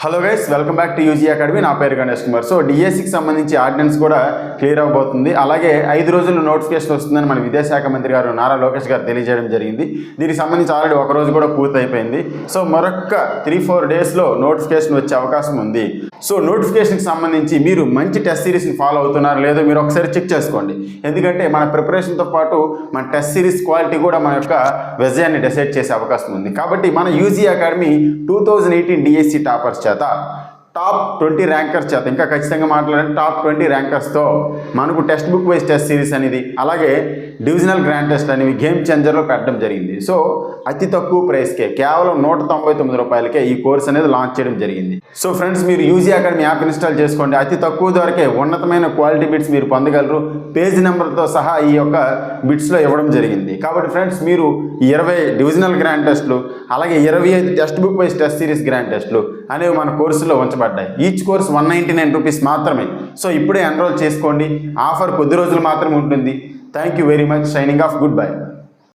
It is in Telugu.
Hello guys, welcome back to UG academy. నా పేరు గణేష్ కుమార్. సో డిఎస్సికి సంబంధించి ఆర్డినెన్స్ కూడా క్లియర్ అవబోతుంది. అలాగే 5 రోజుల్లో నోటిఫికేషన్ వస్తుందని మన విద్యాశాఖ మంత్రి గారు నారా లోకేష్ గారు తెలియజేయడం జరిగింది. దీనికి సంబంధించి ఆల్రెడీ ఒక రోజు కూడా పూర్తయిపోయింది. సో మరొక 3-4 డేస్లో నోటిఫికేషన్ వచ్చే అవకాశం ఉంది. సో నోటిఫికేషన్కి సంబంధించి మీరు మంచి టెస్ట్ సిరీస్ని ఫాలో అవుతున్నారో లేదో మీరు ఒకసారి చెక్ చేసుకోండి. ఎందుకంటే మన ప్రిపరేషన్తో పాటు మన టెస్ట్ సిరీస్ క్వాలిటీ కూడా మన యొక్క విజయాన్ని డిసైడ్ చేసే అవకాశం ఉంది. కాబట్టి మన యూజీ అకాడమీ 2018 డిఎస్సి టాపర్స్ చేత టాప్ 20 ర్యాంకర్స్ చేత ఇంకా ఖచ్చితంగా మాట్లాడండి, టాప్ 20 ర్యాంకర్స్తో మనకు text book wise test series అనేది, అలాగే డివిజనల్ గ్రాండ్ టెస్ట్ అనేవి గేమ్ చేంజర్లో పెట్టడం జరిగింది. సో అతి తక్కువ ప్రైస్కే కేవలం 199 రూపాయలకే ఈ కోర్స్ అనేది లాంచ్ చేయడం జరిగింది. సో ఫ్రెండ్స్, మీరు యూజీ అకాడమీ యాప్ ఇన్స్టాల్ చేసుకోండి. అతి తక్కువ ధరకే ఉన్నతమైన క్వాలిటీ బిట్స్ మీరు పొందగలరు. పేజ్ నెంబర్తో సహా ఈ యొక్క బిట్స్లో ఇవ్వడం జరిగింది. కాబట్టి ఫ్రెండ్స్, మీరు 20 డివిజనల్ గ్రాండ్ టెస్ట్లు అలాగే 25 text book wise test series grand టెస్ట్లు అనేవి మన కోర్సులో ఉంచబడ్డాయి. ఈచ్ కోర్స్ 199 రూపీస్ మాత్రమే. సో ఇప్పుడే ఎన్రోల్ చేసుకోండి. ఆఫర్ కొద్ది రోజులు మాత్రమే ఉంటుంది. Thank you very much. Signing off. Good bye.